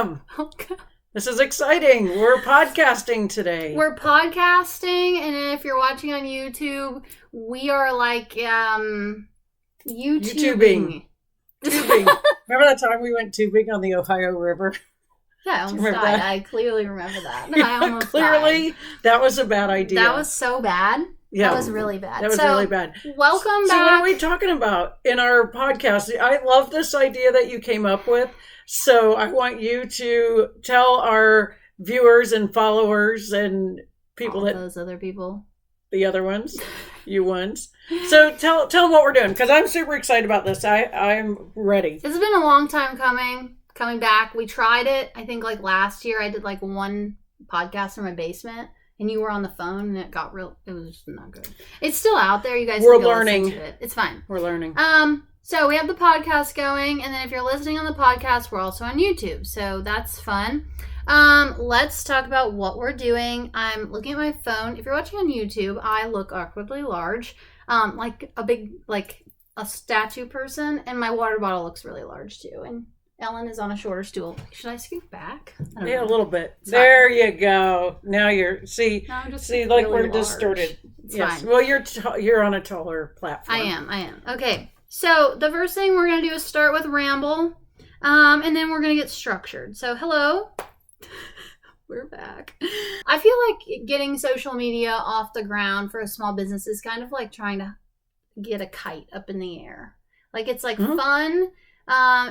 welcome. This is exciting. We're podcasting today. We're podcasting, and if you're watching on YouTube, we are like YouTubing. Tubing. Remember that time we went tubing on the Ohio River? Yeah, I almost died. That? I clearly remember that. Yeah, I almost clearly, died. That was a bad idea. That was so bad. Yeah. That was really bad. That was really bad. Welcome back. So what are we talking about in our podcast? I love this idea that you came up with. So I want you to tell our viewers and followers and people those other people. The other ones, you ones. So tell them what we're doing, because I'm super excited about this. I'm ready. This has been a long time coming back. We tried it. I think like last year I did like one podcast in my basement. And you were on the phone, and it was just not good. It's still out there. You guys we're can go learning. listen to it. It's fine. We're learning. So we have the podcast going, and then if you're listening on the podcast, we're also on YouTube. So that's fun. Let's talk about what we're doing. I'm looking at my phone. If you're watching on YouTube, I look awkwardly large, like a statue person, and my water bottle looks really large too. And Ellen is on a shorter stool. Should I scoot back? Yeah, a little bit. There you go. Now you're like really we're large. Distorted. It's yes. fine. Well, you're on a taller platform. I am. Okay. So the first thing we're gonna do is start with ramble, and then we're gonna get structured. So hello. We're back. I feel like getting social media off the ground for a small business is kind of like trying to get a kite up in the air. Like it's like fun.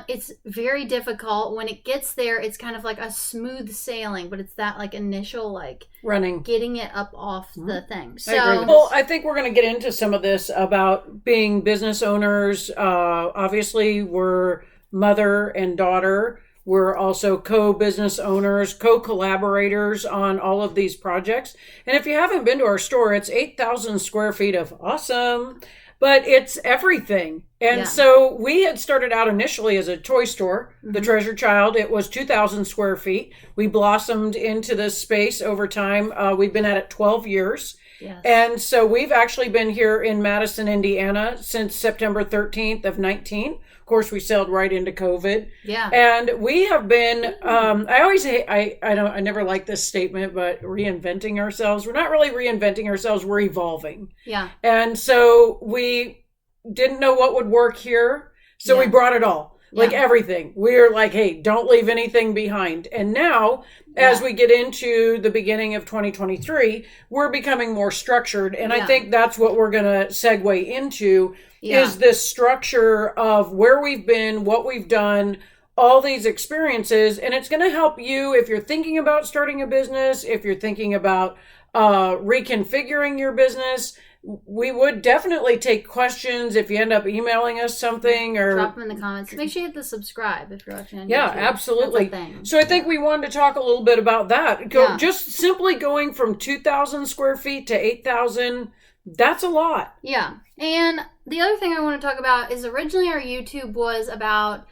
It's very difficult. When it gets there, it's kind of like a smooth sailing, but it's that like initial like running, getting it up off the thing. So well, I think we're going to get into some of this about being business owners. Obviously, we're mother and daughter. We're also co-business owners, co-collaborators on all of these projects. And if you haven't been to our store, it's 8,000 square feet of awesome. But it's everything. And so we had started out initially as a toy store, the Treasure Child. It was 2,000 square feet. We blossomed into this space over time. We've been at it 12 years. Yes. And so we've actually been here in Madison, Indiana since September 13th of 19. Of course, we sailed right into COVID. Yeah. And we have been, I never like this statement, but reinventing ourselves. We're not really reinventing ourselves. We're evolving. Yeah. And so we didn't know what would work here. So we brought it all, like everything. We were like, hey, don't leave anything behind. And now, as we get into the beginning of 2023, we're becoming more structured. And I think that's what we're going to segue into is this structure of where we've been, what we've done, all these experiences. And it's going to help you if you're thinking about starting a business, if you're thinking about reconfiguring your business. We would definitely take questions if you end up emailing us something or drop them in the comments. Make sure you hit the subscribe if you're watching on YouTube. Yeah, absolutely. That's a thing. So I think we wanted to talk a little bit about that. Just simply going from 2,000 square feet to 8,000, that's a lot. Yeah. And the other thing I want to talk about is originally our YouTube was about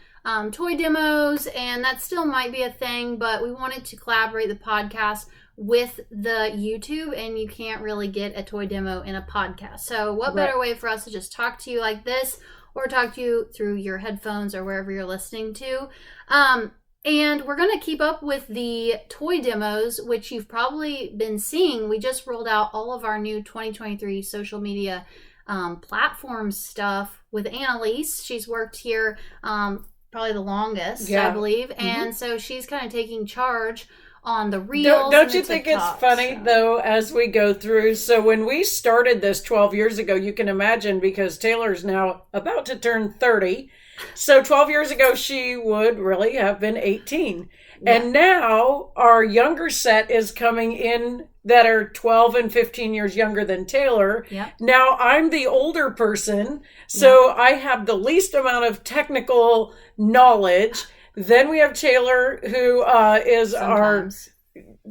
toy demos, and that still might be a thing, but we wanted to collaborate the podcast with the YouTube, and you can't really get a toy demo in a podcast. So what better way for us to just talk to you like this, or talk to you through your headphones or wherever you're listening to. And we're going to keep up with the toy demos, which you've probably been seeing. We just rolled out all of our new 2023 social media platform stuff with Annalise. She's worked here probably the longest, I believe. And so she's kind of taking charge on the reels. Don't you think it's funny, though, as we go through? So when we started this 12 years ago, you can imagine, because Taylor's now about to turn 30. So 12 years ago, she would really have been 18. Yeah. And now our younger set is coming in that are 12 and 15 years younger than Taylor. Yep. Now I'm the older person, so I have the least amount of technical knowledge. Then we have Taylor, who is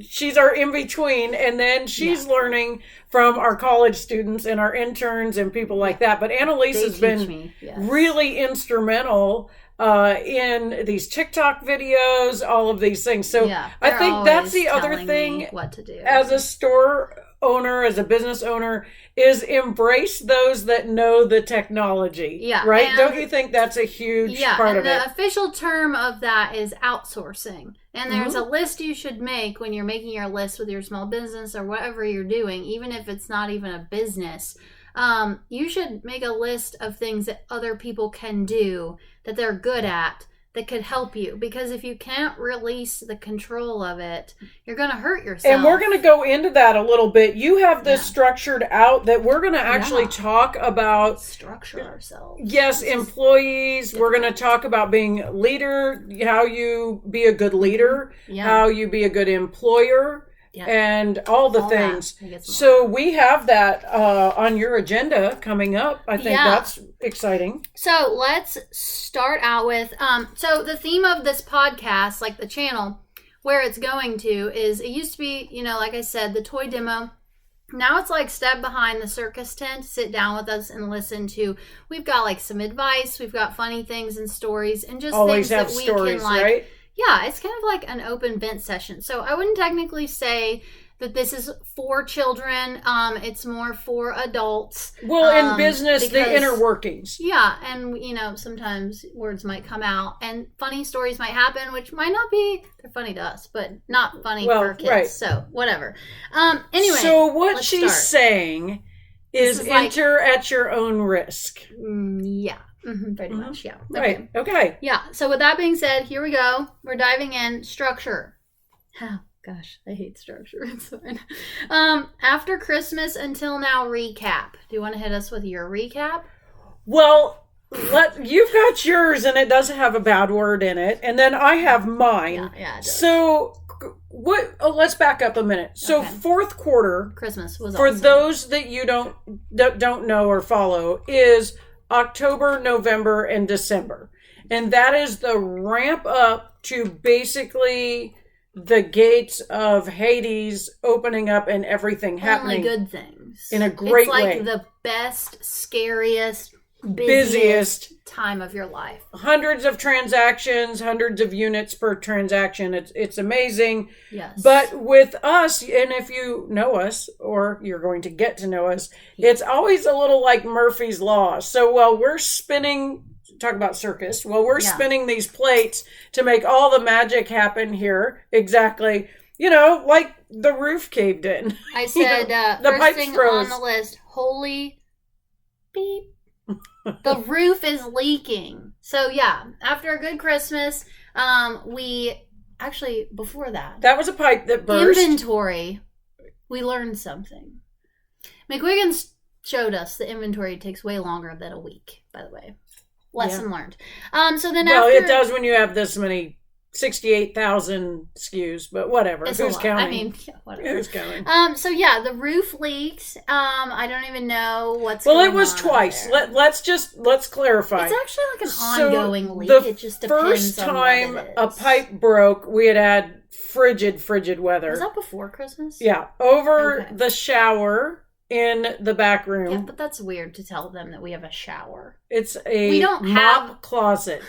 she's our in-between, and then she's learning from our college students and our interns and people like that. But Annalise has been really instrumental in these TikTok videos, all of these things. So I think that's the other thing what to do as a store owner, as a business owner, is embrace those that know the technology. Yeah. Right? Don't you think that's a huge part of it? The official term of that is outsourcing. And there's a list you should make when you're making your list with your small business or whatever you're doing, even if it's not even a business. You should make a list of things that other people can do that they're good at that could help you. Because if you can't release the control of it, you're going to hurt yourself. And we're going to go into that a little bit. You have this structured out that we're going to actually talk about. Structure ourselves. Yes, employees. We're going to talk about being a leader, how you be a good leader, how you be a good employer. Yeah. And all the things. So we have that on your agenda coming up. I think that's exciting. So let's start out with, so the theme of this podcast, like the channel, where it's going to is, it used to be, like I said, the toy demo. Now it's like step behind the circus tent, sit down with us and listen to, we've got like some advice, we've got funny things and stories, and just always things have that we stories, can like, right? Yeah, it's kind of like an open vent session. So I wouldn't technically say that this is for children. It's more for adults. Well, in business, the inner workings. Yeah, and sometimes words might come out and funny stories might happen, which might not be, they're funny to us, but not funny for kids. Right. So whatever. Anyway. So what she's saying is enter at your own risk. Yeah. Pretty much, yeah. Right, okay. Yeah, so with that being said, here we go. We're diving in. Structure. Oh, gosh, I hate structure. It's fine. After Christmas until now, recap. Do you want to hit us with your recap? Well, you've got yours, and it doesn't have a bad word in it, and then I have mine. Yeah, it does. So let's back up a minute. So fourth quarter, Christmas was for awesome. Those that you don't know or follow, is October, November, and December. And that is the ramp up to basically the gates of Hades opening up and everything happening. Only good things. In a great way. It's like the best, scariest, busiest time of your life. Hundreds of transactions, hundreds of units per transaction. It's amazing. Yes. But with us, and if you know us, or you're going to get to know us, it's always a little like Murphy's Law. So while we're spinning, talk about circus, while we're spinning these plates to make all the magic happen here, exactly, like the roof caved in. I said, the first thing froze on the list, holy beep. The roof is leaking. So yeah, after a good Christmas, before that was a pipe that burst. Inventory. We learned something. McWhiggins showed us the inventory takes way longer than a week, by the way. Lesson learned. So then it does when you have this many 68,000 SKUs, but whatever. Who's counting? I mean, whatever. Who's counting? So yeah, the roof leaked. I don't even know what's going on. Well, it was twice. Let's clarify. It's actually like an ongoing leak. It just depends on what it is. First time a pipe broke, we had frigid weather. Was that before Christmas? Yeah, over the shower in the back room. Yeah, but that's weird to tell them that we have a shower. It's a mop closet.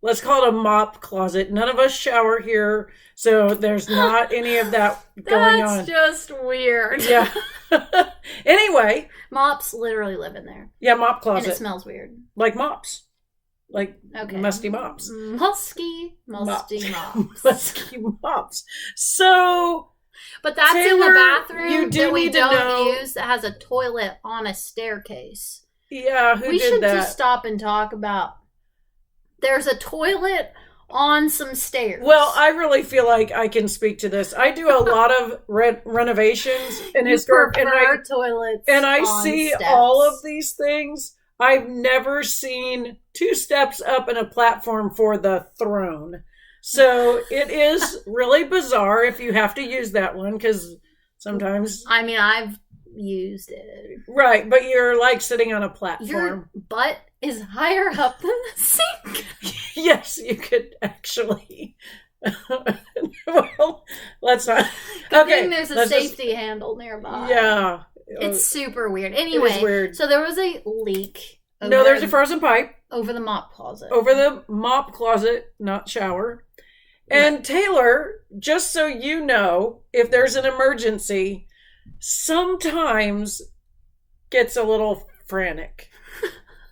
Let's call it a mop closet. None of us shower here, so there's not any of that going on. That's just weird. Yeah. Anyway. Mops literally live in there. Yeah, mop closet. And it smells weird. Like mops. Like musty mops. Musty mops. Musky mops. So... But that's Taylor, in the bathroom that we don't know. use that has a toilet on a staircase. Yeah, we should just stop and talk about... There's a toilet on some stairs. Well, I really feel like I can speak to this. I do a lot of renovations and historic toilets, and I see steps. All of these things. I've never seen 2 steps up in a platform for the throne. So it is really bizarre if you have to use that one, because sometimes... I mean, I've used it. Right, but you're like sitting on a platform. Your butt is higher up than the sink. Yes, you could actually. Well, let's not. Okay, there's a safety handle nearby. Yeah. It's super weird. Anyway, it was weird. So there was a leak. No, there's a frozen pipe. Over the mop closet. Over the mop closet, not shower. And Taylor, just so you know, if there's an emergency, sometimes gets a little frantic.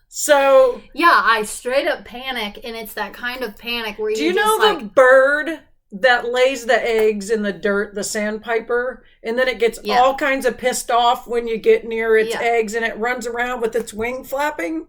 So yeah, I straight up panic, and it's that kind of panic where do you know the bird that lays the eggs in the dirt, the sandpiper, and then it gets all kinds of pissed off when you get near its eggs, and it runs around with its wing flapping?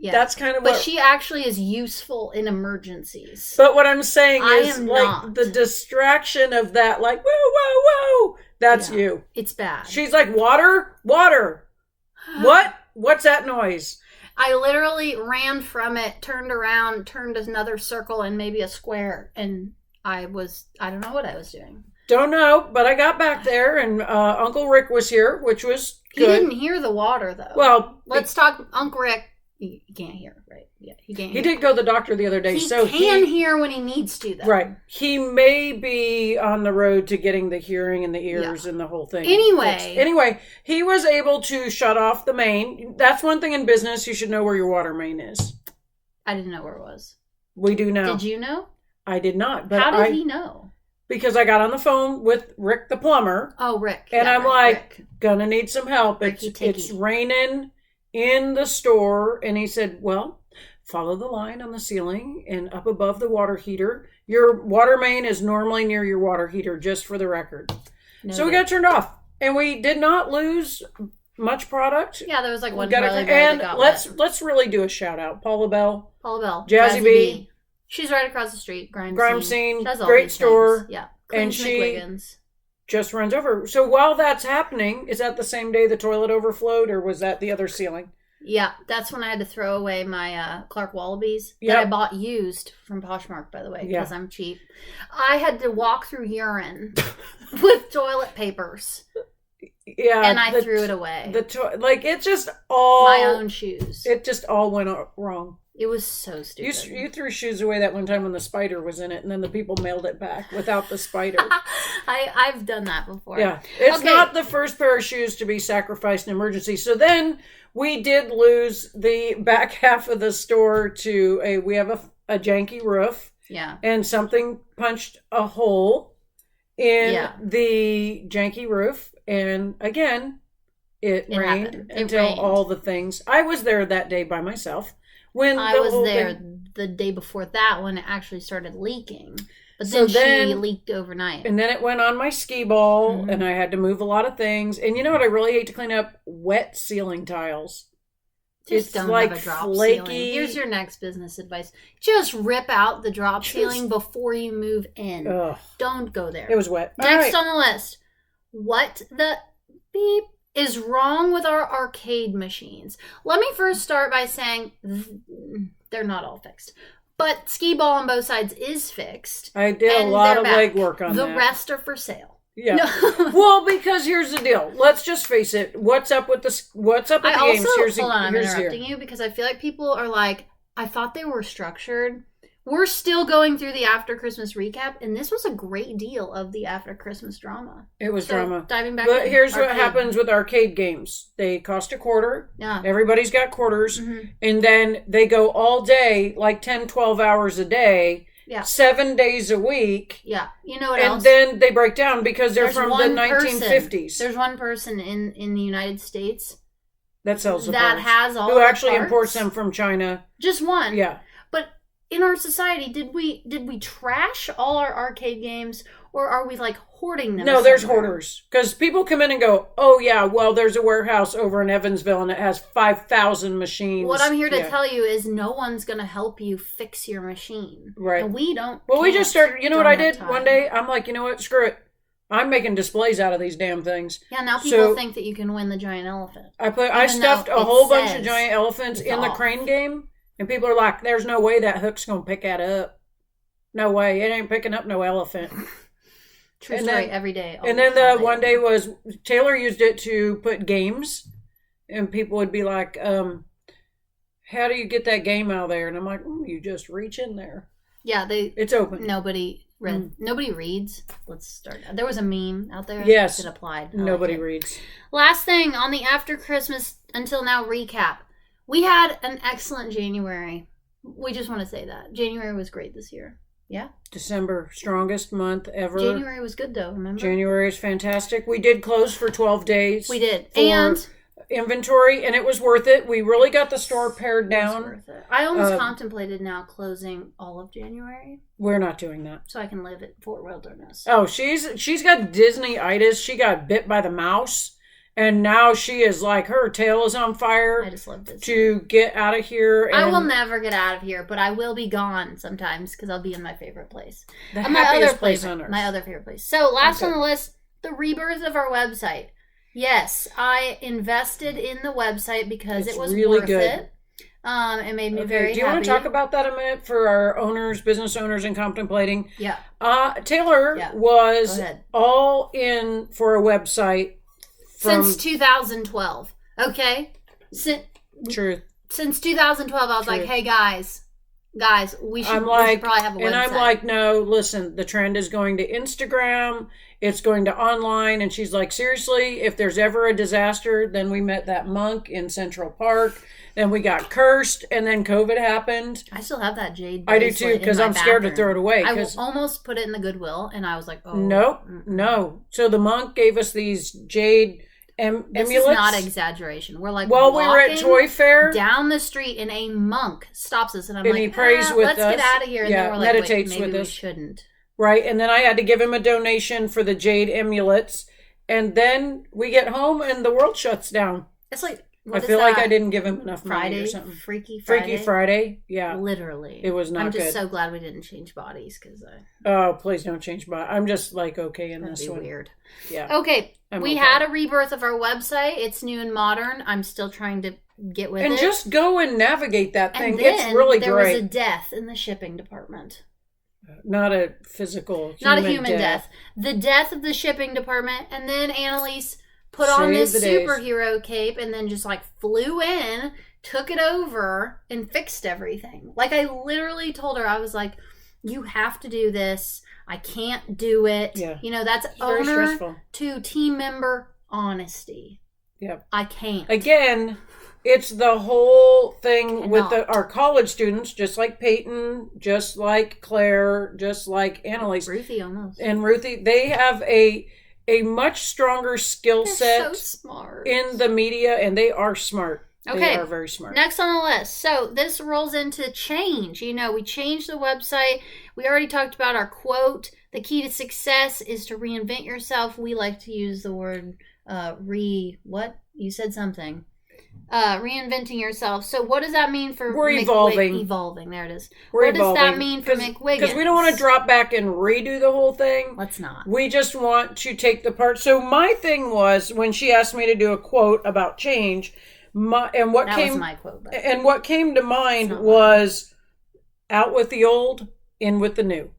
Yeah. That's kind of But she actually is useful in emergencies. But what I'm saying is, like, the distraction of that, like, whoa, whoa, whoa, that's you. It's bad. She's like, water. What? What's that noise? I literally ran from it, turned around, turned another circle and maybe a square, and I don't know what I was doing. Don't know, but I got back there, and Uncle Rick was here, which was good. He didn't hear the water, though. Well, let's talk Uncle Rick. He can't hear, right? Yeah, he can't hear. He did go to the doctor the other day. He can hear when he needs to, though. Right. He may be on the road to getting the hearing and the ears and the whole thing. Anyway, he was able to shut off the main. That's one thing in business. You should know where your water main is. I didn't know where it was. We do now. Did you know? I did not. But how did he know? Because I got on the phone with Rick the plumber. Oh, Rick. And I'm like, gonna need some help. It's raining in the store. And he said, well, follow the line on the ceiling and up above the water heater. Your water main is normally near your water heater, just for the record. So we got it turned off. And we did not lose much product. Yeah, there was like one toilet that got let's really do a shout out. Paula Bell. Jazzy B. She's right across the street. Grime Scene. Great store. Yeah. And she McWhiggins. Just runs over. So while that's happening, is that the same day the toilet overflowed, or was that the other ceiling? Yeah, that's when I had to throw away my Clark Wallabies that I bought used from Poshmark, by the way, because I'm cheap. I had to walk through urine with toilet papers. Yeah. And I threw it away. It just all... My own shoes. It just all went wrong. It was so stupid. You threw shoes away that one time when the spider was in it, and then the people mailed it back without the spider. I've done that before. Yeah. It's not the first pair of shoes to be sacrificed in emergency. So then we did lose the back half of the store to we have a janky roof. Yeah. And something punched a hole in the janky roof. And again, it rained until all the things. I was there that day by myself. When I was there the day before that when it actually started leaking. But then she leaked overnight. And then it went on my skee ball, and I had to move a lot of things. And you know what I really hate to clean up? Wet ceiling tiles. Just don't have a drop ceiling. Here's your next business advice. Just rip out the drop ceiling before you move in. Ugh. Don't go there. It was wet. Next on the list. What the beep is wrong with our arcade machines? Let me first start by saying they're not all fixed. But skee ball on both sides is fixed. I did a lot of legwork on that. The rest are for sale. Yeah. No. Well, because here's the deal. Let's just face it. What's up with the games? Hold on, I'm interrupting you because I feel like people are like, I thought they were structured. We're still going through the after Christmas recap, and this was a great deal of the after Christmas drama. It was drama. Diving back. But here's what happens with arcade games. They cost $0.25. Yeah. Everybody's got quarters. Mm-hmm. And then they go all day, like 10, 12 hours a day. Yeah. 7 days a week. Yeah. You know what else? And then they break down because they're from the 1950s. There's one person in the United States that sells the that parts. Has all who actually parts. Imports them from China. Just one. Yeah. But in our society, did we trash all our arcade games, or are we like hoarding them? No, there's hoarders. Because people come in and go, oh yeah, well there's a warehouse over in Evansville and it has 5,000 machines. What I'm here to tell you is no one's going to help you fix your machine. Right. And we don't. Well, we just started, you know what I did one day? I'm like, you know what, screw it. I'm making displays out of these damn things. Yeah, now people think that you can win the giant elephant. I stuffed a whole bunch of giant elephants in the crane game. And people are like, there's no way that hook's going to pick that up. No way. It ain't picking up no elephant. True story, every day. And then the one day was, Taylor used it to put games. And people would be like, how do you get that game out of there? And I'm like, you just reach in there. Yeah, it's open. Nobody reads. Let's start. There was a meme out there that applied. Nobody reads. Last thing on the after Christmas until now recap. We had an excellent January. We just want to say that. January was great this year. Yeah. December, strongest month ever. January was good though, remember? January is fantastic. We did close for 12 days. We did. And inventory, and it was worth it. We really got the store pared down. It was worth it. I almost contemplated now closing all of January. We're not doing that. So I can live at Fort Wilderness. Oh, she's got Disney-itis. She got bit by the mouse. And now she is like, her tail is on fire. I just love Disney. To get out of here. And I will never get out of here, but I will be gone sometimes because I'll be in my favorite place. The happiest place on earth. My other favorite place. So last on the list, the rebirth of our website. Yes, I invested in the website because it was really worth it. It made me very happy. Do you want to talk about that a minute for our owners, business owners, and contemplating? Yeah. Taylor was all in for a website. Since 2012. Okay? Truth. Since 2012, I was like, hey, guys, we should probably have a website. And I'm like, no, listen, the trend is going to Instagram. It's going to online. And she's like, seriously, if there's ever a disaster, then we met that monk in Central Park. Then we got cursed. And then COVID happened. I still have that jade I do too, because I'm scared to throw it away. I almost put it in the Goodwill. And I was like, oh. Nope. No. So the monk gave us these jade amulets. This is not exaggeration. We're like, we were at Toy Fair down the street, and a monk stops us, and I'm like, he prays with let's us. get out of here. And then we're like, meditates maybe with we us. Shouldn't. Right, and then I had to give him a donation for the jade amulets, and then we get home and the world shuts down. It's like I feel like I didn't give him enough money or something. Freaky Friday, yeah. Literally. It was not good. I'm just so glad we didn't change bodies because oh, please don't change bodies. I'm just like okay in this one. Weird. Yeah. Okay, we had a rebirth of our website. It's new and modern. I'm still trying to get with it. And just go and navigate that thing. And then it's really there great. was a death in the shipping department. Not a physical human Not a human death. The death of the shipping department, and then Annalise put on this superhero cape and then just like flew in, took it over, and fixed everything. Like I literally told her, I was like, you have to do this. I can't do it. Yeah. You know, that's owner to team member honesty. Yep. I can't. Again, it's the whole thing with our college students, just like Peyton, just like Claire, just like Annalise. Ruthie almost. And Ruthie, they have a much stronger skill set so smart. In the media, and they are smart. Okay. They are very smart. Next on the list. So this rolls into change. You know, we changed the website. We already talked about our quote. The key to success is to reinvent yourself. We like to use the word what? You said something. Reinventing yourself. So what does that mean for evolving? Evolving. There it is. What does that mean for McWhiggins? Because we don't want to drop back and redo the whole thing. Let's not. We just want to take the part. So my thing was when she asked me to do a quote about change, what came to mind was out with the old, in with the new.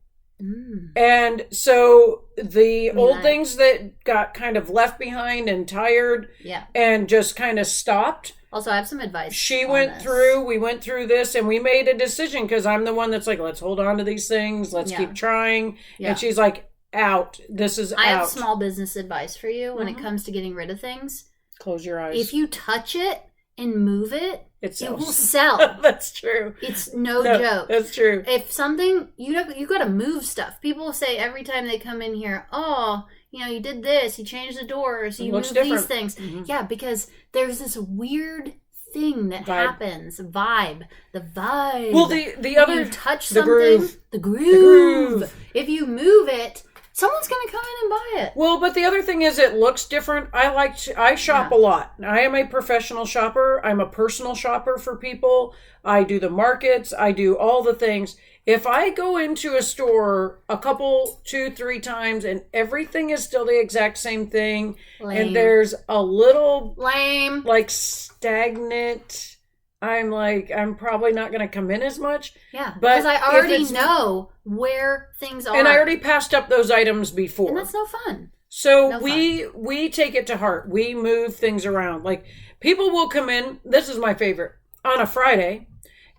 And so the old things that got kind of left behind and tired and just kind of stopped. Also, I have some advice. We went through this, and we made a decision because I'm the one that's like, let's hold on to these things. Let's keep trying. Yeah. And she's like, out. This is out. I have small business advice for you when it comes to getting rid of things. Close your eyes. If you touch it and move it, it will sell. That's true. It's no joke. That's true. If something, you got to move stuff. People say every time they come in here, oh, you did this, you changed the doors, you moved these things. Mm-hmm. Yeah, because there's this weird thing that happens. The vibe. Well, the other, you touch something, the groove. If you move it, someone's going to come in and buy it. Well, but the other thing is it looks different. I shop a lot. I am a professional shopper. I'm a personal shopper for people. I do the markets. I do all the things. If I go into a store a couple, 2-3 times and everything is still the exact same thing and there's a little like stagnant, I'm probably not going to come in as much. Yeah, because I already know where things are. And I already passed up those items before. And that's no fun. So we take it to heart. We move things around. Like people will come in, this is my favorite, on a Friday,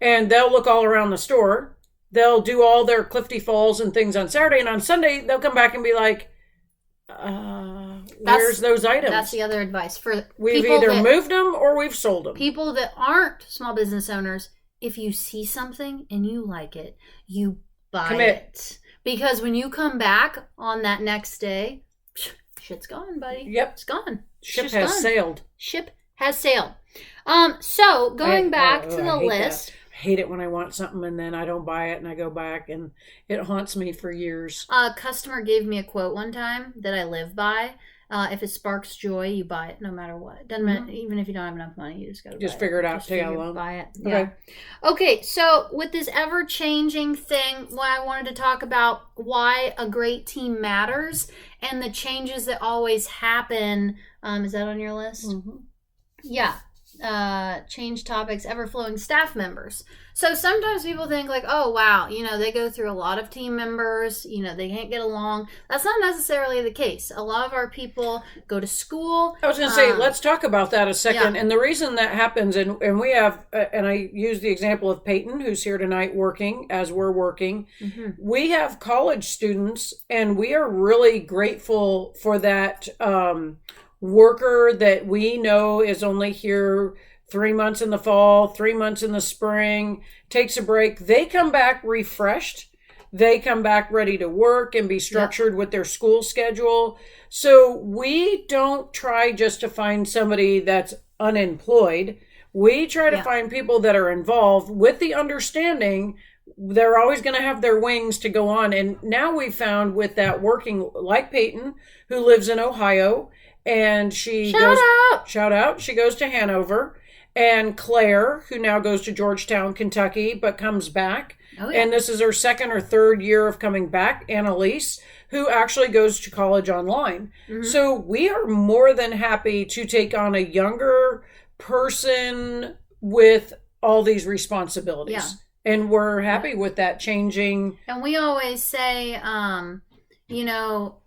and they'll look all around the store. They'll do all their Clifty Falls and things on Saturday, and on Sunday they'll come back and be like, where's those items? That's the other advice for we've either moved them or we've sold them. People that aren't small business owners, if you see something and you like it, you buy Commit. it. Because when you come back on that next day, shit's gone, buddy. Yep. It's gone. Ship has sailed. Ship has sailed. So going back to the list. That. I hate it when I want something and then I don't buy it and I go back and it haunts me for years. A customer gave me a quote one time that I live by. If it sparks joy, you buy it no matter what. It doesn't matter, even if you don't have enough money, you just got to buy it. Just figure it out, take out a loan. Buy it. Yeah. Okay, so with this ever-changing thing, I wanted to talk about why a great team matters and the changes that always happen. Is that on your list? Mm-hmm. Yeah. Change topics, ever-flowing staff members. So sometimes people think like, oh, wow, they go through a lot of team members, they can't get along. That's not necessarily the case. A lot of our people go to school. I was going to say, let's talk about that a second. Yeah. And the reason that happens, and we have, and I use the example of Peyton, who's here tonight working as we're working. Mm-hmm. We have college students, and we are really grateful for that worker that we know is only here 3 months in the fall, 3 months in the spring, takes a break. They come back refreshed. They come back ready to work and be structured with their school schedule. So we don't try just to find somebody that's unemployed. We try to find people that are involved with the understanding they're always going to have their wings to go on. And now we've found with that working, like Peyton, who lives in Ohio, and she shout out, she goes to Hanover, and Claire, who now goes to Georgetown, Kentucky, but comes back. Oh, yeah. And this is her second or third year of coming back. Annalise, who actually goes to college online. Mm-hmm. So we are more than happy to take on a younger person with all these responsibilities. Yeah. And we're happy with that changing. And we always say,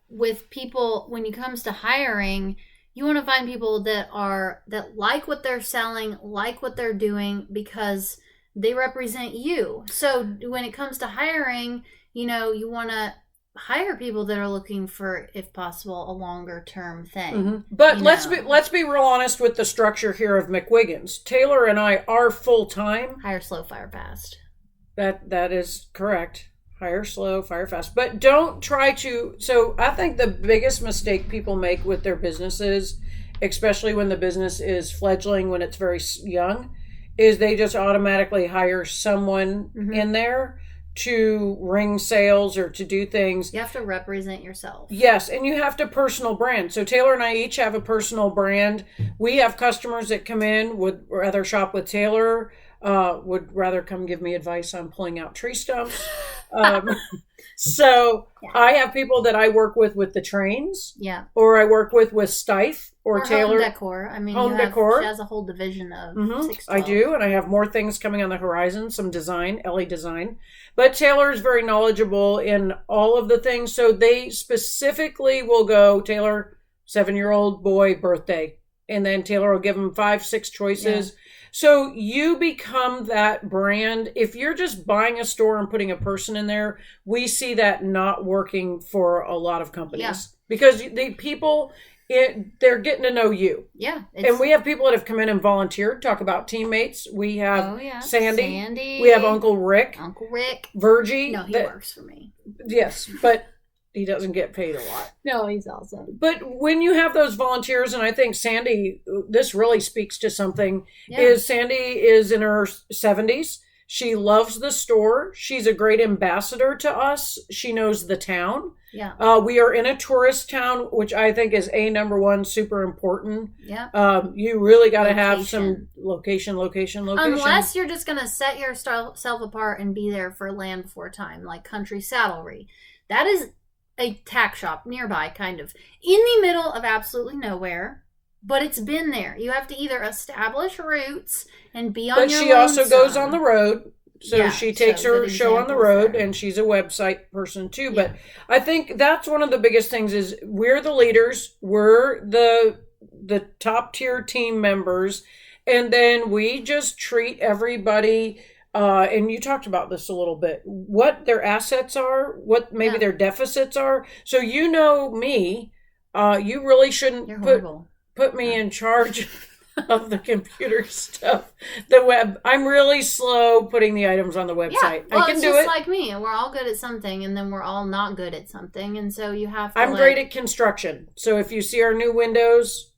with people, when it comes to hiring, you want to find people that like what they're selling, like what they're doing, because they represent you. So when it comes to hiring, you want to hire people that are looking for, if possible, a longer term thing. Mm-hmm. But let's be real honest with the structure here of McWhiggins. Taylor and I are full time. Hire slow, fire fast. That is correct. Hire slow, fire fast. But don't try to. So I think the biggest mistake people make with their businesses, especially when the business is fledgling, when it's very young, is they just automatically hire someone in there to ring sales or to do things. You have to represent yourself. Yes, and you have to personal brand. So Taylor and I each have a personal brand. We have customers that come in, would rather shop with Taylor, would rather come give me advice on pulling out tree stumps. So I have people that I work with the trains. Yeah. Or I work with Stife or Taylor. Home decor. I mean, home decor. She has a whole division of 612. I do, and I have more things coming on the horizon, some design, Ellie design. But Taylor is very knowledgeable in all of the things. So they specifically will go, Taylor, 7-year-old boy birthday. And then Taylor will give them 5-6 choices. Yeah. So you become that brand. If you're just buying a store and putting a person in there, we see that not working for a lot of companies. Yeah. Because the people, they're getting to know you. Yeah. And we have people that have come in and volunteered, talk about teammates. We have Sandy. We have Uncle Rick. Virgie. No, he works for me. Yes, but he doesn't get paid a lot. No, he's awesome. But when you have those volunteers, and I think Sandy, this really speaks to something, is Sandy is in her 70s. She loves the store. She's a great ambassador to us. She knows the town. Yeah. We are in a tourist town, which I think is number one, super important. Yeah. You really got to have some location. Unless you're just going to set yourself apart and be there for land before time, like Country Saddlery. That is a tack shop nearby, kind of in the middle of absolutely nowhere, but it's been there. You have to either establish roots and be on your own. But she also goes on the road, so she takes her show on the road, and she's a website person too. Yeah. But I think that's one of the biggest things is we're the leaders, we're the top tier team members, and then we just treat everybody. And you talked about this a little bit, what their assets are, what maybe their deficits are. So me, you really shouldn't put me in charge. of the computer stuff. The web. I'm really slow putting the items on the website. Well, I can it's do just it. like me. We're all good at something, and then we're all not good at something, and so you have to. I'm great at construction. So if you see our new windows,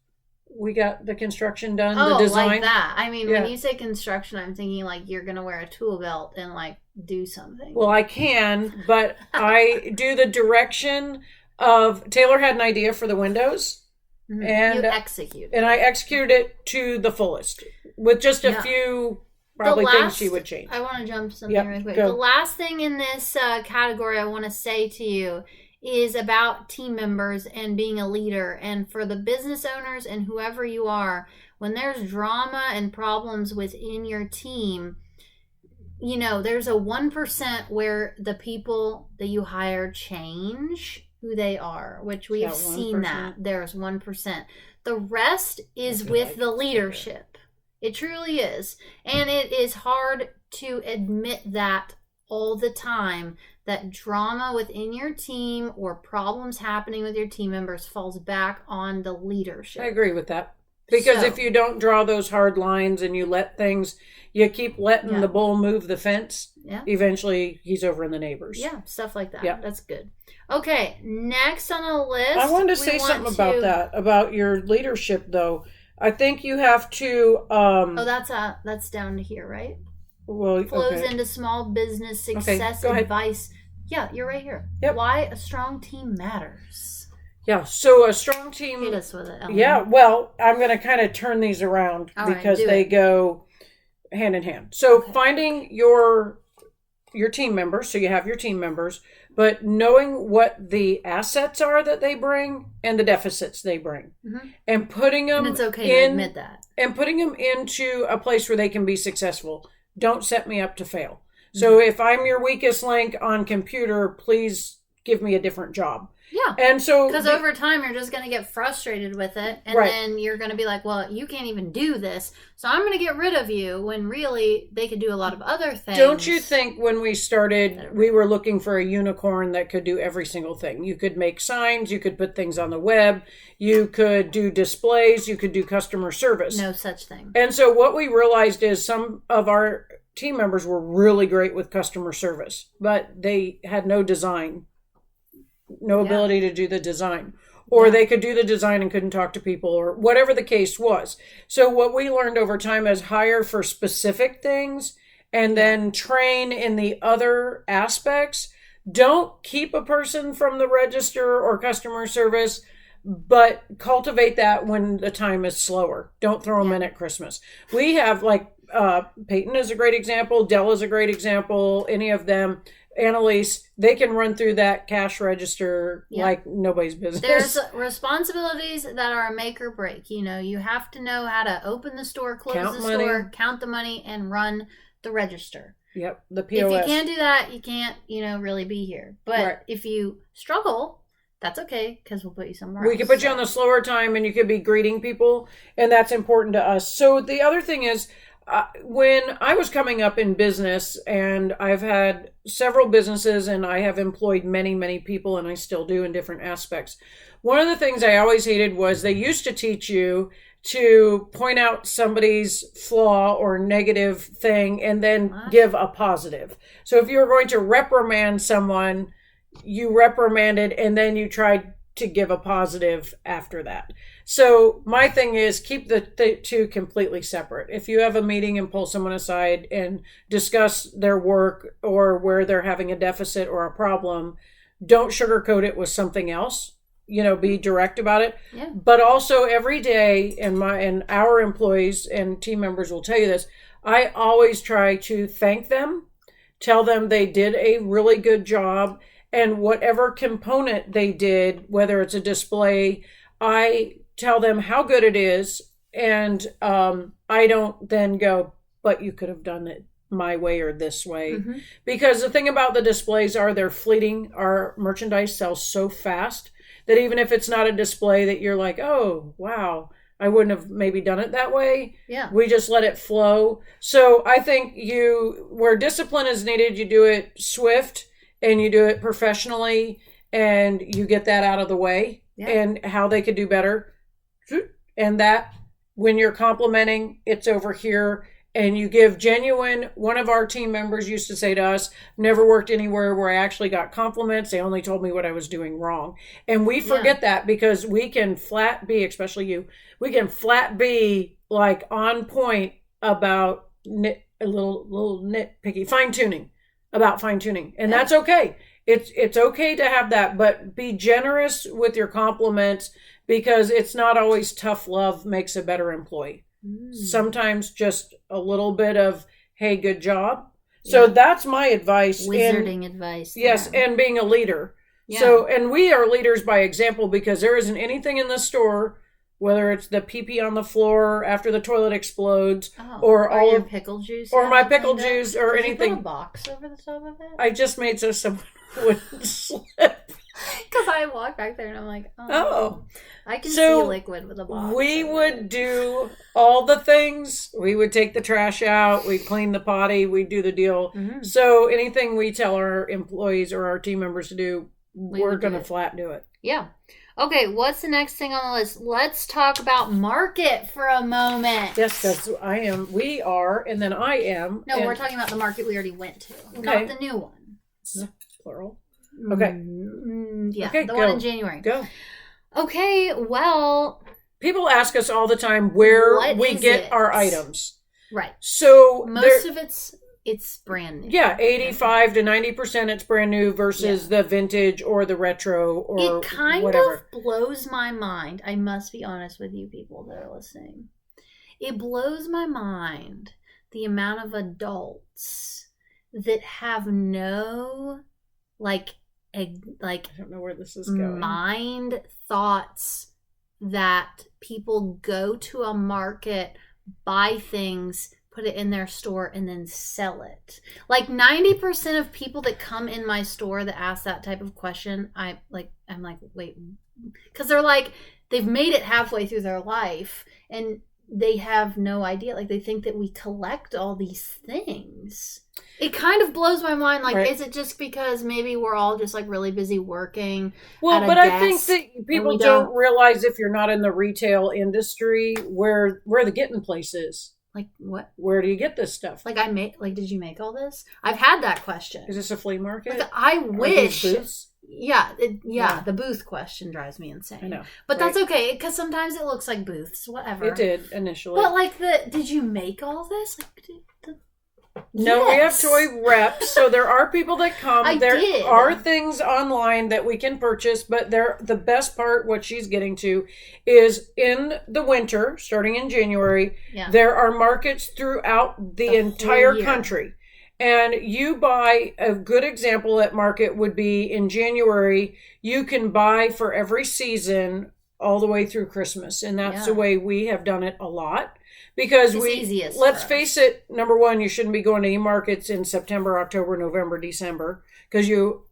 we got the construction done. The design. Like that. I mean, when you say construction, I'm thinking like you're gonna wear a tool belt and like do something. Well, I can, but I do the direction of. Taylor had an idea for the windows. Mm-hmm. And you execute, and I executed it to the fullest with just a few probably things she would change. I want to jump to something really quick. Go. The last thing in this category I want to say to you is about team members and being a leader. And for the business owners and whoever you are, when there's drama and problems within your team, you know, there's a 1% where the people that you hire change who they are, which we have seen that. There's 1%. The rest is with the leadership. It truly is. And it is hard to admit that all the time, that drama within your team or problems happening with your team members falls back on the leadership. I agree with that. Because if you don't draw those hard lines and you let things, you keep letting the bull move the fence, eventually he's over in the neighbors. Yeah, stuff like that. Yeah. That's good. Okay, next on the list. I wanted to say something about that, about your leadership, though. I think you have to... that's down to here, right? Well, Flows into small business success advice. Yeah, you're right here. Yep. Why a strong team matters. Yeah, so a strong team... Hit us with it, Ellen. Yeah, well, I'm going to kind of turn these around because they go hand in hand. So finding your team members, so you have your team members, but knowing what the assets are that they bring and the deficits they bring, and putting them and it's okay to admit that, and putting them into a place where they can be successful. Don't set me up to fail. So if I'm your weakest link on computer, please give me a different job. Yeah. And so... Because over time, you're just going to get frustrated with it. And then you're going to be like, well, you can't even do this. So I'm going to get rid of you, when really they could do a lot of other things. Don't you think when we started, we were looking for a unicorn that could do every single thing? You could make signs. You could put things on the web. You could do displays. You could do customer service. No such thing. And so what we realized is some of our team members were really great with customer service, but they had no design. No ability to do the design, or they could do the design and couldn't talk to people, or whatever the case was. So what we learned over time is hire for specific things and then train in the other aspects. Don't keep a person from the register or customer service, but cultivate that when the time is slower. Don't throw them in at Christmas. We have Peyton is a great example. Dell is a great example. Any of them. Annalise, they can run through that cash register like nobody's business. There's responsibilities that are a make or break. You know, you have to know how to open the store, close the store, count the money, and run the register. Yep, the POS. If you can't do that, you can't, really be here. But if you struggle, that's okay, because we'll put you somewhere else. We could put you on the slower time, and you could be greeting people, and that's important to us. So the other thing is, when I was coming up in business, and I've had several businesses and I have employed many, many people, and I still do in different aspects. One of the things I always hated was they used to teach you to point out somebody's flaw or negative thing and then give a positive. So if you were going to reprimand someone, you reprimanded and then you tried to give a positive after that. So my thing is keep the two completely separate. If you have a meeting and pull someone aside and discuss their work or where they're having a deficit or a problem, don't sugarcoat it with something else. Be direct about it. Yeah. But also every day, and our employees and team members will tell you this, I always try to thank them, tell them they did a really good job, and whatever component they did, whether it's a display, I tell them how good it is, and I don't then go, but you could have done it my way or this way. Mm-hmm. Because the thing about the displays are they're fleeting. Our merchandise sells so fast that even if it's not a display that you're like, oh, wow, I wouldn't have maybe done it that way. Yeah. We just let it flow. So I think where discipline is needed, you do it swift and you do it professionally and you get that out of the way and how they could do better. And that when you're complimenting, it's over here. And you give genuine, one of our team members used to say to us, never worked anywhere where I actually got compliments. They only told me what I was doing wrong. And we forget that because we can flat be, especially you, we can flat be like on point about a little nitpicky, fine tuning. And that's okay. It's okay to have that, but be generous with your compliments because it's not always tough love makes a better employee. Sometimes just a little bit of, hey, good job. So that's my advice. Wizarding advice. Yes, and being a leader. Yeah. So, and we are leaders by example because there isn't anything in the store, whether it's the pee-pee on the floor after the toilet explodes, or all your pickle juice, or my pickle juice, or anything. You put a box over the top of it? I just made so someone wouldn't slip. Because I walked back there and I'm like, I can see liquid with a box. We would do all the things. We would take the trash out. We'd clean the potty. We'd do the deal. Mm-hmm. So anything we tell our employees or our team members to do, we're going to flat do it. Yeah. Okay, what's the next thing on the list? Let's talk about market for a moment. Yes, because we are, and then I am. No, we're talking about the market we already went to, not the new one. Plural. Okay. Yeah, okay, one in January. Go. Okay, well. People ask us all the time where we get our items. Right. So most of it's brand new. Yeah, 85 to 90% it's brand new versus the vintage or the retro or whatever. It kind of blows my mind. I must be honest with you people that are listening. It blows my mind the amount of adults that have no I don't know where this is going. Mind thoughts that people go to a market, buy things, put it in their store, and then sell it. Like 90% of people that come in my store that ask that type of question, I'm like, wait, because they're like, they've made it halfway through their life and they have no idea. Like they think that we collect all these things. It kind of blows my mind. Like, is it just because maybe we're all just like really busy working? Well, but I think that people don't realize if you're not in the retail industry where the getting place is. Like what? Where do you get this stuff? Like did you make all this? I've had that question. Is this a flea market? Like, I wish. The booth question drives me insane. I know, but that's okay because sometimes it looks like booths. Whatever. It did initially, but like did you make all this? No, we have toy reps, so there are people that come. There are things online that we can purchase, but the best part, what she's getting to, is in the winter, starting in January, there are markets throughout the entire country. And you buy, a good example at market would be in January, you can buy for every season all the way through Christmas. And that's the way we have done it a lot. Because let's face it, number one, you shouldn't be going to e-markets in September, October, November, December, because you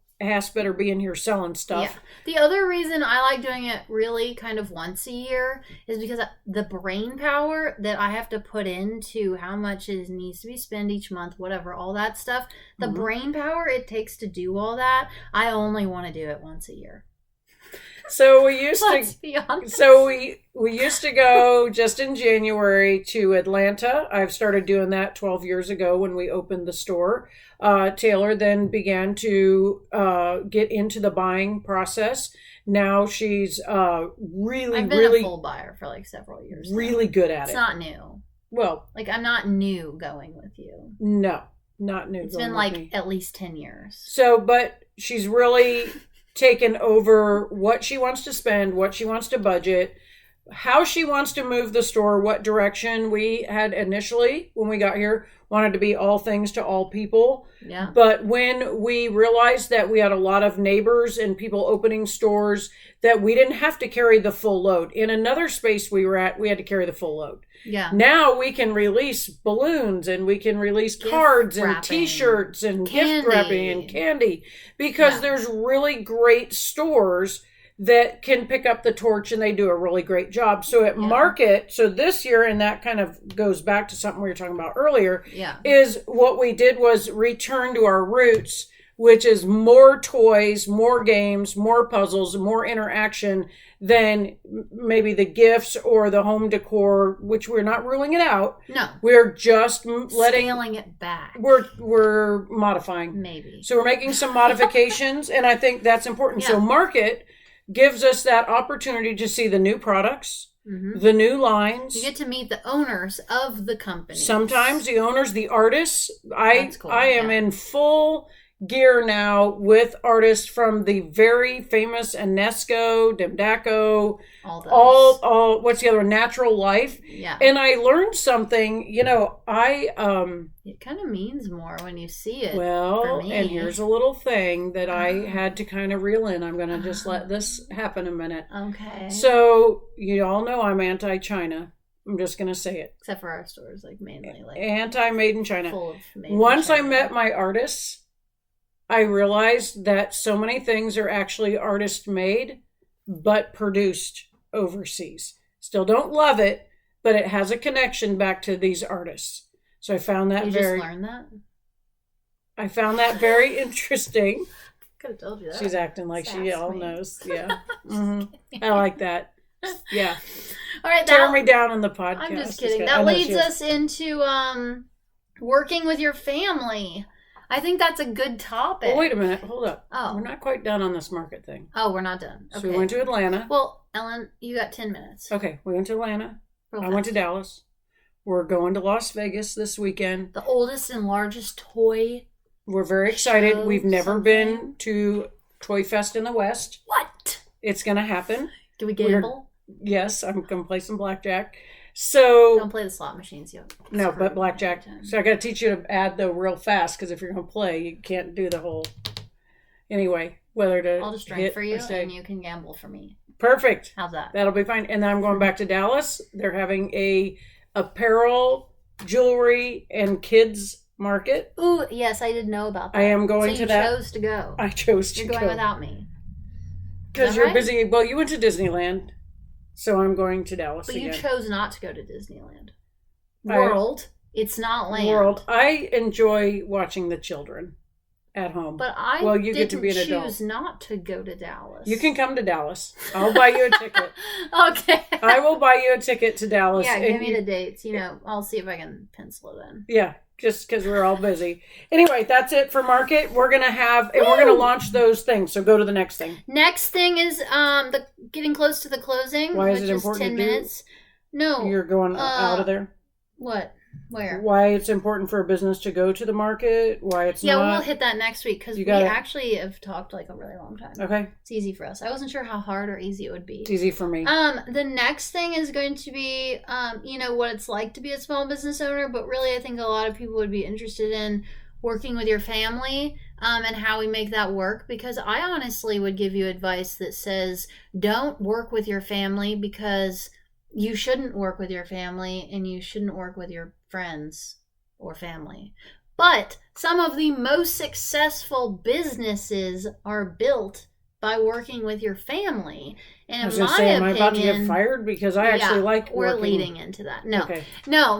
better be in here selling stuff. Yeah. The other reason I like doing it really kind of once a year is because the brain power that I have to put into how much it needs to be spent each month, whatever, all that stuff, the brain power it takes to do all that, I only want to do it once a year. So we used we used to go just in January to Atlanta. I've started doing that 12 years ago when we opened the store. Taylor then began to get into the buying process. Now she's I've been a full buyer for like several years. Really good at it. It's not new. Well, like I'm not new going with you. No, not new. It's been like at least 10 years. So, but she's really taken over what she wants to spend, what she wants to budget, how she wants to move the store, what direction. We had initially, when we got here, wanted to be all things to all people. Yeah. But when we realized that we had a lot of neighbors and people opening stores, that we didn't have to carry the full load. In another space we were at, we had to carry the full load. Yeah. Now we can release balloons and we can release cards and t-shirts and gift wrapping and candy because there's really great stores that can pick up the torch and they do a really great job. So at market, so this year, and that kind of goes back to something we were talking about earlier, is what we did was return to our roots, which is more toys, more games, more puzzles, more interaction than maybe the gifts or the home decor, which we're not ruling it out. No. We're just scaling it back. We're modifying. Maybe. So we're making some modifications, and I think that's important. Yeah. So market gives us that opportunity to see the new products, the new lines. You get to meet the owners of the company. Sometimes the owners, the artists. That's cool. I am in full gear now with artists from the very famous Enesco, Demdaco, all what's the other one? Natural Life. Yeah. And I learned something, it kind of means more when you see it. Well, and here's a little thing that I had to kind of reel in. I'm going to just let this happen a minute. Okay. So you all know I'm anti-China. I'm just going to say it. Except for our stores, mainly anti-made in China. Full of made Once in China. I met my artists, I realized that so many things are actually artist made, but produced overseas. Still don't love it, but it has a connection back to these artists. So I found that just learned that? I found that very interesting. Could have told you that. She's acting like she all knows. Yeah. I like that. Yeah. All right. Tear me down in the podcast. I'm just kidding. That leads us into working with your family. I think that's a good topic. Well, wait a minute. Hold up. Oh. We're not quite done on this market thing. Oh, we're not done. Okay. So we went to Atlanta. Well, Ellen, you got 10 minutes. Okay. We went to Atlanta. I went to Dallas. We're going to Las Vegas this weekend. The oldest and largest toy. We're very excited. We've never been to Toy Fest in the West. What? It's going to happen. Do we gamble? Yes. I'm going to play some blackjack. So don't play the slot machines yet. No, but blackjack. So I got to teach you to add though real fast, because if you're going to play, you can't do the whole. Anyway, whether to I'll just drink for you and you can gamble for me. Perfect. How's that? That'll be fine. And then I'm going back to Dallas. They're having a apparel, jewelry, and kids market. Ooh, yes, I did know about that. I am going to that. You chose to go. I chose to go. You're going without me. Because you're busy. Well, you went to Disneyland. So I'm going to Dallas again. But you chose not to go to Disneyland. World. It's not land. World. I enjoy watching the children at home. But I you get to be an adult. Choose not to go to Dallas. You can come to Dallas. I'll buy you a ticket. Okay. I will buy you a ticket to Dallas. Yeah, give me the dates. I'll see if I can pencil it in. Yeah, just because we're all busy. Anyway, that's it for market. We're going to launch those things. So go to the next thing. Next thing is the getting close to the closing. Why is it important 10 minutes. No. You're going out of there? What? Where? Why it's important for a business to go to the market? Why it's not? Yeah, we'll hit that next week because we actually have talked a really long time. Okay. It's easy for us. I wasn't sure how hard or easy it would be. It's easy for me. The next thing is going to be, what it's like to be a small business owner, but really I think a lot of people would be interested in working with your family and how we make that work, because I honestly would give you advice that says don't work with your family, because you shouldn't work with your family and you shouldn't work with your friends or family. But some of the most successful businesses are built by working with your family. And in my opinion, am I about to get fired? Because I actually like working. We're leading into that. No, okay. No,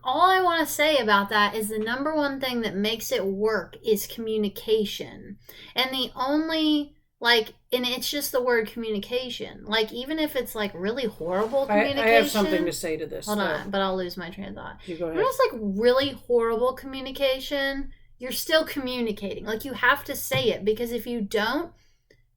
all I want to say about that is the number one thing that makes it work is communication. And the only and it's just the word communication. Even if it's really horrible communication. I have something to say to this. Hold on, but I'll lose my train of thought. You go ahead. When it's really horrible communication, you're still communicating. You have to say it, because if you don't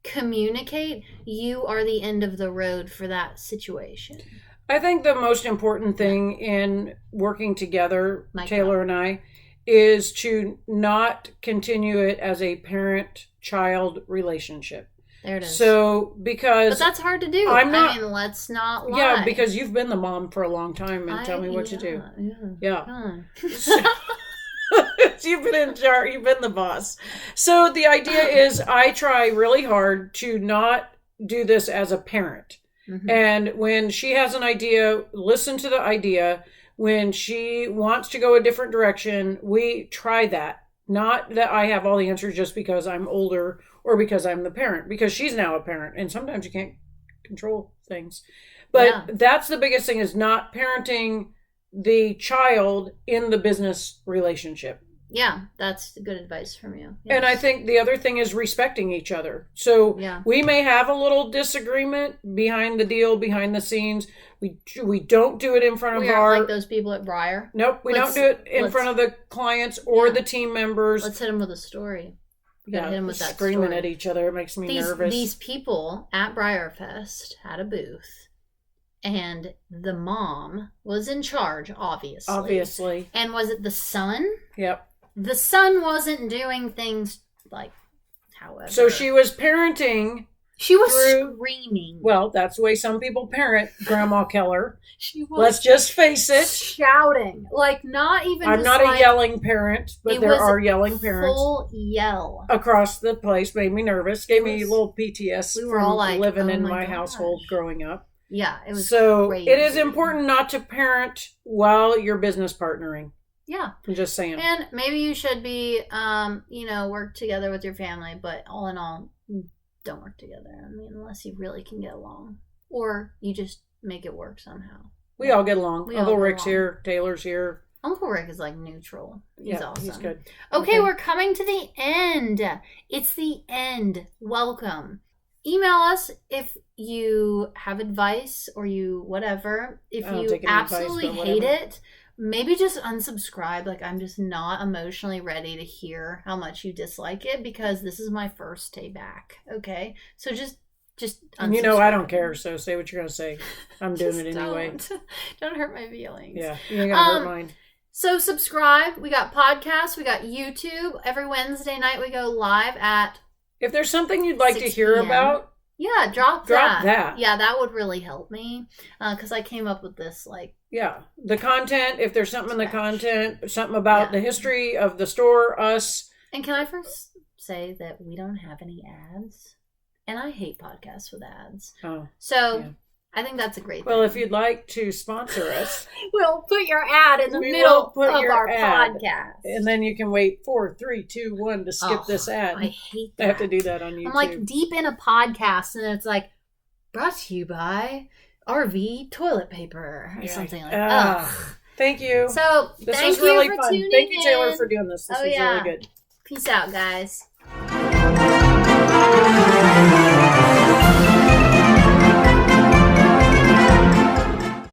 communicate, you are the end of the road for that situation. I think the most important thing in working together, Taylor and I, is to not continue it as a parent-child relationship. There it is. So, because... But that's hard to do. Let's not lie. Yeah, because you've been the mom for a long time, and tell me what to do. Yeah. So, you've been in charge. You've been the boss. So, the idea is I try really hard to not do this as a parent. Mm-hmm. And when she has an idea, listen to the idea. When she wants to go a different direction, we try that. Not that I have all the answers just because I'm older or because I'm the parent, because she's now a parent and sometimes you can't control things. But that's the biggest thing, is not parenting the child in the business relationship. Yeah, that's good advice from you. Yes. And I think the other thing is respecting each other. So we may have a little disagreement behind the deal, behind the scenes. We don't do it in front of we aren't like those people at Briar. Nope, we don't do it in front of the clients or the team members. Let's hit them with a story. You gotta hit them with that screaming story. At each other. It makes me nervous. These people at Briarfest had a booth. And the mom was in charge, obviously. And was it the son? Yep. The son wasn't doing things like, however. So she was parenting. She was screaming. Well, that's the way some people parent, Grandma Keller. She was. Let's just face it. Shouting. Like, not even I'm not a yelling parent, but there are yelling parents. Full yell. Across the place. Made me nervous. Gave me a little PTS we were all like, living in my household growing up. Yeah, it was crazy. It is important not to parent while you're business partnering. Yeah. I'm just saying. And maybe you should be, work together with your family, but all in all, don't work together. I mean, unless you really can get along. Or you just make it work somehow. We all get along. Uncle Rick's here. Taylor's here. Uncle Rick is like neutral. He's awesome. He's good. Okay, we're coming to the end. It's the end. Welcome. Email us if you have advice or you whatever. If you absolutely hate it, maybe just unsubscribe. Like, I'm just not emotionally ready to hear how much you dislike it because this is my first day back. Okay? So just unsubscribe. I don't care, so say what you're going to say. I'm doing it anyway. Don't hurt my feelings. Yeah, you ain't going to hurt mine. So subscribe. We got podcasts. We got YouTube. Every Wednesday night we go live at... If there's something you'd like to hear about, drop that. Yeah, that would really help me because I came up with this the content. If there's something in the content, something about the history of the store, us. And can I first say that we don't have any ads, and I hate podcasts with ads. Oh, so. I think that's a great thing. Well, if you'd like to sponsor us, we'll put your ad in the middle of our podcast. And then you can wait 4, 3, 2, 1 to skip this ad. I hate that. I have to do that on YouTube. I'm like deep in a podcast and it's like, brought to you by RV toilet paper or something like that. Thank you. So, this was really fun. Thank you, Taylor, for doing this. This was really good. Peace out, guys.